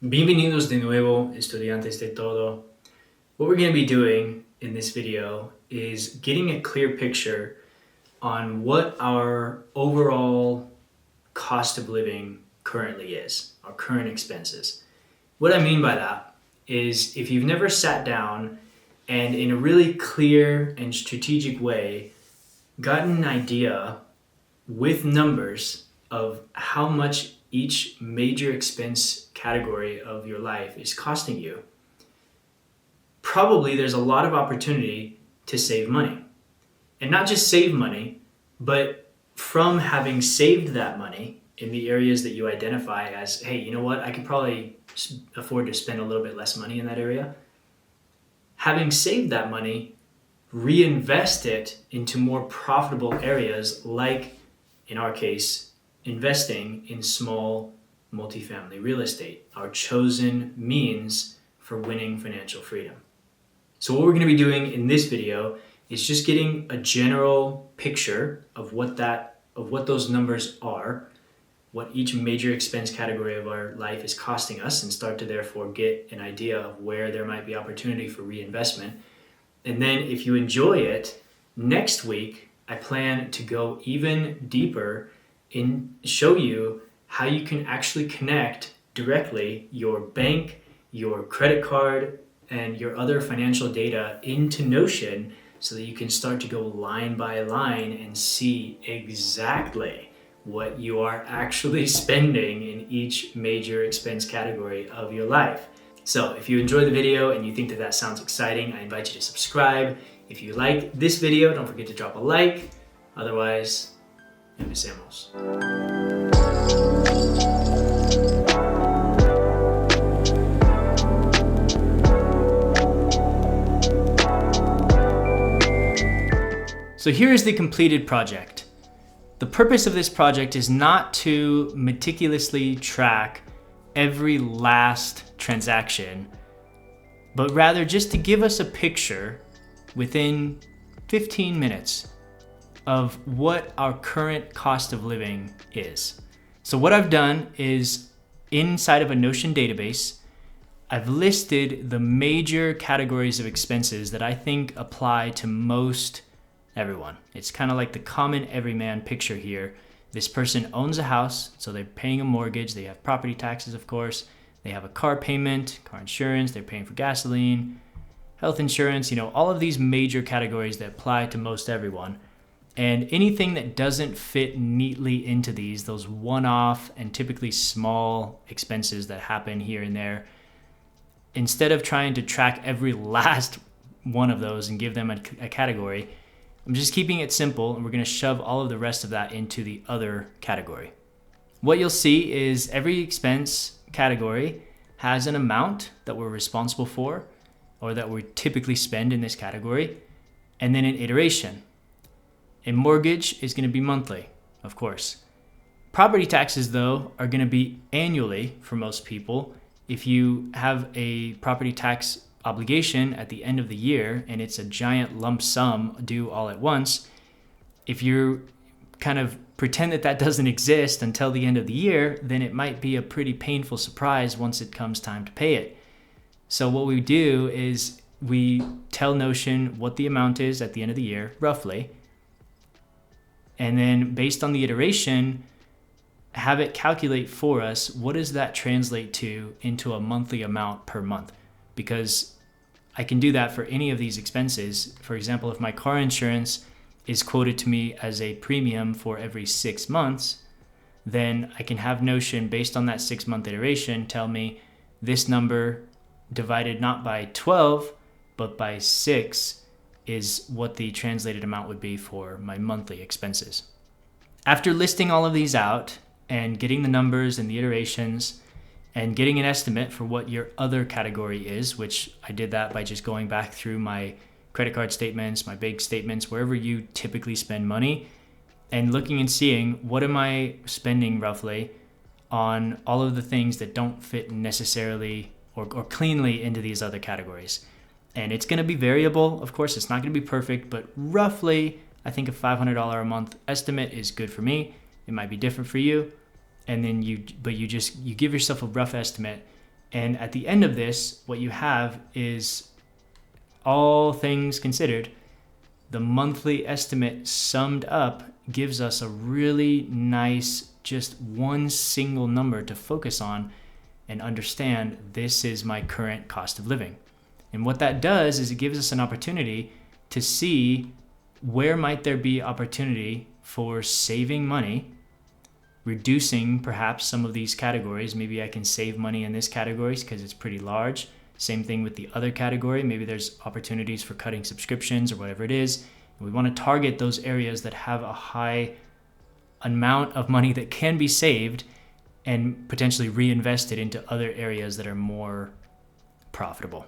Bienvenidos de nuevo, estudiantes de todo. What we're going to be doing in this video is getting a clear picture on what our overall cost of living currently is, our current expenses. What I mean by that is if you've never sat down and in a really clear and strategic way gotten an idea with numbers of how much each major expense category of your life is costing you, probably there's a lot of opportunity to save money. And not just save money, but from having saved that money in the areas that you identify as, hey, you know what, I could probably afford to spend a little bit less money in that area. Having saved that money, reinvest it into more profitable areas like, in our case, investing in small multifamily real estate, our chosen means for winning financial freedom. So what we're going to be doing in this video is just getting a general picture of what those numbers are, what each major expense category of our life is costing us, and start to therefore get an idea of where there might be opportunity for reinvestment. And then if you enjoy it, next week I plan to go even deeper and show you how you can actually connect directly your bank, your credit card, and your other financial data into Notion so that you can start to go line by line and see exactly what you are actually spending in each major expense category of your life. So if you enjoy the video and you think that sounds exciting, I invite you to subscribe. If you like this video, don't forget to drop a like. Otherwise, empecemos. So here is the completed project. The purpose of this project is not to meticulously track every last transaction, but rather just to give us a picture within 15 minutes of what our current cost of living is. So what I've done is inside of a Notion database, I've listed the major categories of expenses that I think apply to most everyone. It's kind of like the common everyman picture here. This person owns a house, so they're paying a mortgage, they have property taxes, of course, they have a car payment, car insurance, they're paying for gasoline, health insurance, all of these major categories that apply to most everyone. And anything that doesn't fit neatly into those one-off and typically small expenses that happen here and there, instead of trying to track every last one of those and give them a category, I'm just keeping it simple, and we're going to shove all of the rest of that into the other category. What you'll see is every expense category has an amount that we're responsible for or that we typically spend in this category, and then an iteration. A mortgage is going to be monthly, of course. Property taxes, though, are going to be annually for most people. If you have a property tax obligation at the end of the year and it's a giant lump sum due all at once, if you kind of pretend that doesn't exist until the end of the year, then it might be a pretty painful surprise once it comes time to pay it. So what we do is we tell Notion what the amount is at the end of the year, roughly, and then based on the iteration, have it calculate for us what does that translate to into a monthly amount per month. Because I can do that for any of these expenses. For example, if my car insurance is quoted to me as a premium for every 6 months, then I can have Notion based on that 6-month iteration tell me this number divided not by 12, but by 6 is what the translated amount would be for my monthly expenses. After listing all of these out and getting the numbers and the iterations, and getting an estimate for what your other category is, which I did that by just going back through my credit card statements, my bank statements, wherever you typically spend money, and looking and seeing what am I spending roughly on all of the things that don't fit necessarily or cleanly into these other categories. And it's going to be variable. Of course, it's not going to be perfect, but roughly, I think a $500 a month estimate is good for me. It might be different for you. And then you give yourself a rough estimate And at the end of this, what you have is, all things considered, the monthly estimate summed up gives us a really nice, just one single number to focus on and understand this is my current cost of living. And what that does is it gives us an opportunity to see where might there be opportunity for saving money, reducing perhaps some of these categories. Maybe I can save money in this category because it's pretty large. Same thing with the other category. Maybe there's opportunities for cutting subscriptions or whatever it is. And we want to target those areas that have a high amount of money that can be saved and potentially reinvested into other areas that are more profitable.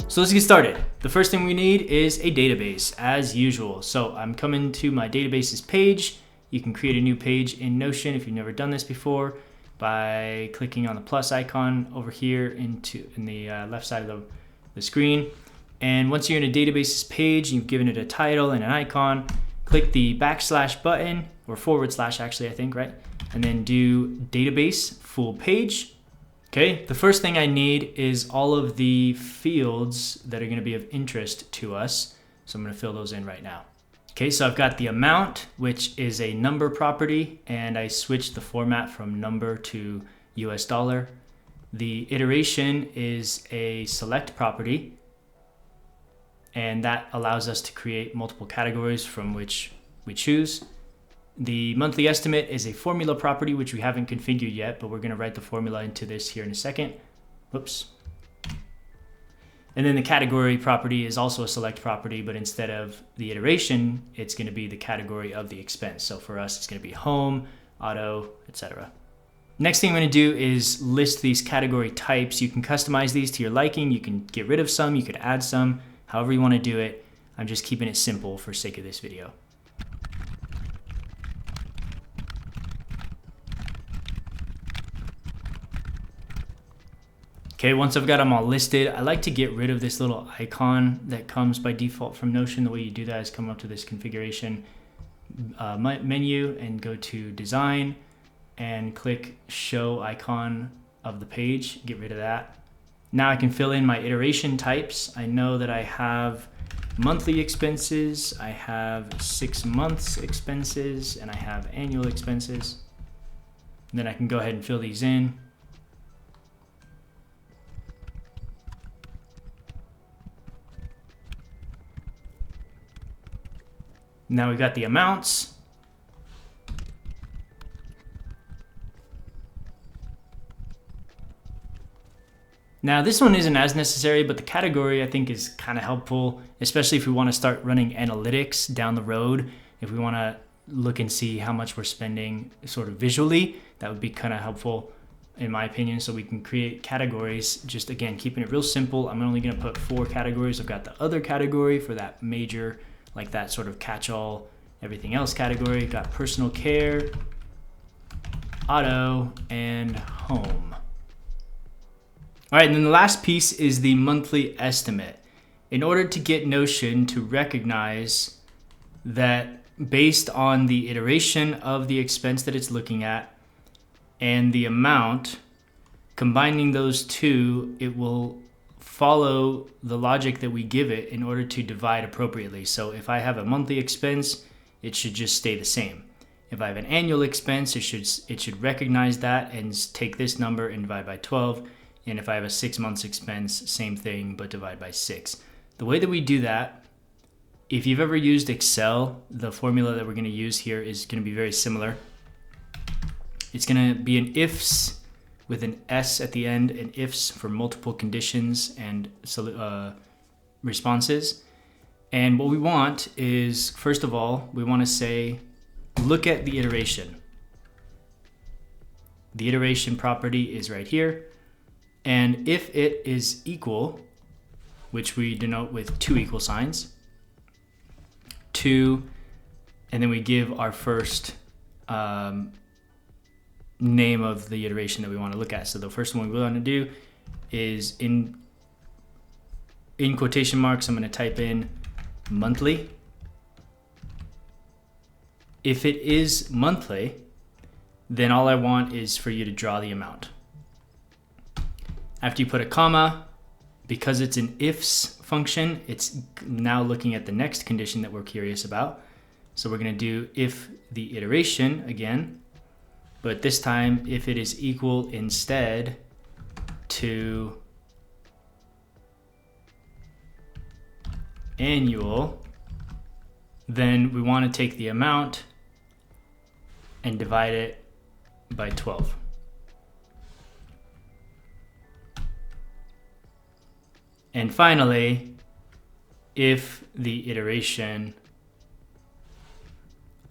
So let's get started. The first thing we need is a database, as usual. So I'm coming to my databases page. You can create a new page in Notion if you've never done this before by clicking on the plus icon over here in the left side of the screen. And once you're in a databases page, you've given it a title and an icon, click the / button, or / actually, I think, right? And then do database full page. Okay, the first thing I need is all of the fields that are going to be of interest to us. So I'm going to fill those in right now. Okay, so I've got the amount, which is a number property, and I switched the format from number to US dollar. The iteration is a select property, and that allows us to create multiple categories from which we choose. The monthly estimate is a formula property, which we haven't configured yet, but we're going to write the formula into this here in a second. Whoops. And then the category property is also a select property, but instead of the iteration, it's going to be the category of the expense. So for us, it's going to be home, auto, etc. Next thing I'm going to do is list these category types. You can customize these to your liking. You can get rid of some, you could add some, however you want to do it. I'm just keeping it simple for sake of this video. Okay, once I've got them all listed, I like to get rid of this little icon that comes by default from Notion. The way you do that is come up to this configuration menu and go to design and click show icon of the page, get rid of that. Now I can fill in my iteration types. I know that I have monthly expenses, I have 6 months expenses, and I have annual expenses. And then I can go ahead and fill these in. Now we've got the amounts. Now this one isn't as necessary, but the category I think is kind of helpful, especially if we want to start running analytics down the road. If we want to look and see how much we're spending sort of visually, that would be kind of helpful in my opinion. So we can create categories, just again, keeping it real simple. I'm only going to put 4 categories. I've got the other category for that major, like that sort of catch-all everything else category. Got personal care, auto, and home. All right, and then the last piece is the monthly estimate. In order to get Notion to recognize that based on the iteration of the expense that it's looking at and the amount, combining those two, it will follow the logic that we give it in order to divide appropriately. So if I have a monthly expense, it should just stay the same. If I have an annual expense, it should recognize that and take this number and divide by 12. And if I have a 6 months expense, same thing, but divide by 6. The way that we do that, if you've ever used Excel, the formula that we're going to use here is going to be very similar. It's going to be an ifs with an S at the end, and ifs for multiple conditions and responses. And what we want is, first of all, we want to say, look at the iteration. The iteration property is right here. And if it is equal, which we denote with 2 equal signs, 2, and then we give our first name of the iteration that we want to look at. So the first one we want to do is in quotation marks, I'm going to type in monthly. if it is monthly, then all I want is for you to draw the amount. After you put a comma, because it's an ifs function, it's now looking at the next condition that we're curious about. So we're going to do if the iteration again, but this time if it is equal instead to annual, then we want to take the amount and divide it by 12. And finally, if the iteration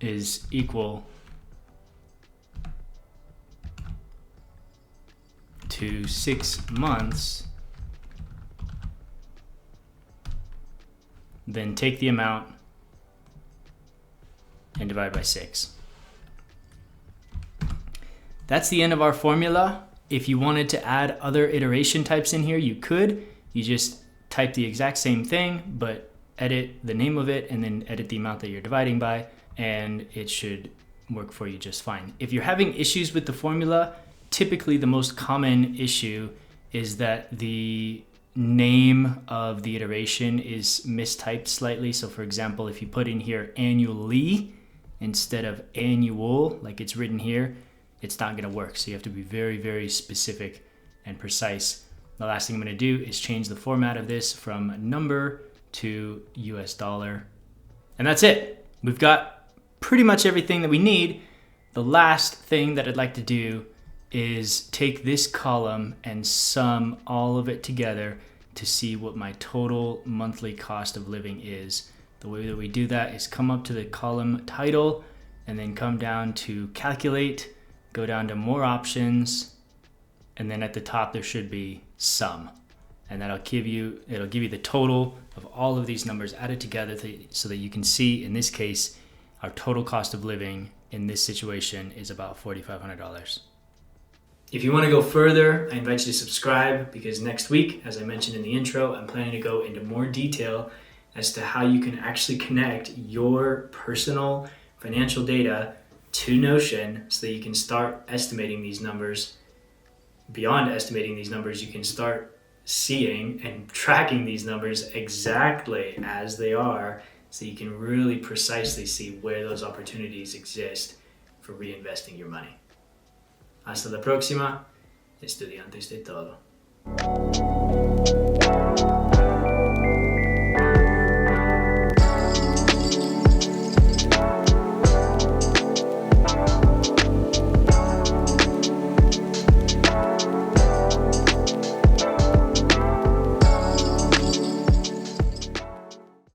is equal to 6 months, then take the amount and divide by 6. That's the end of our formula. If you wanted to add other iteration types in here, you could. You just type the exact same thing, but edit the name of it and then edit the amount that you're dividing by, and it should work for you just fine. If you're having issues with the formula, typically the most common issue is that the name of the iteration is mistyped slightly. So for example, if you put in here annually instead of annual, like it's written here, it's not going to work. So you have to be very, very specific and precise. The last thing I'm going to do is change the format of this from number to US dollar. And that's it. We've got pretty much everything that we need. The last thing that I'd like to do is take this column and sum all of it together to see what my total monthly cost of living is. The way that we do that is come up to the column title and then come down to calculate, go down to more options, and then at the top there should be sum, and it'll give you the total of all of these numbers added together so that you can see, in this case, our total cost of living in this situation is about $4,500. If you want to go further, I invite you to subscribe, because next week, as I mentioned in the intro, I'm planning to go into more detail as to how you can actually connect your personal financial data to Notion so that you can start estimating these numbers. Beyond estimating these numbers, you can start seeing and tracking these numbers exactly as they are, so you can really precisely see where those opportunities exist for reinvesting your money. Hasta la próxima, estudiantes de todo.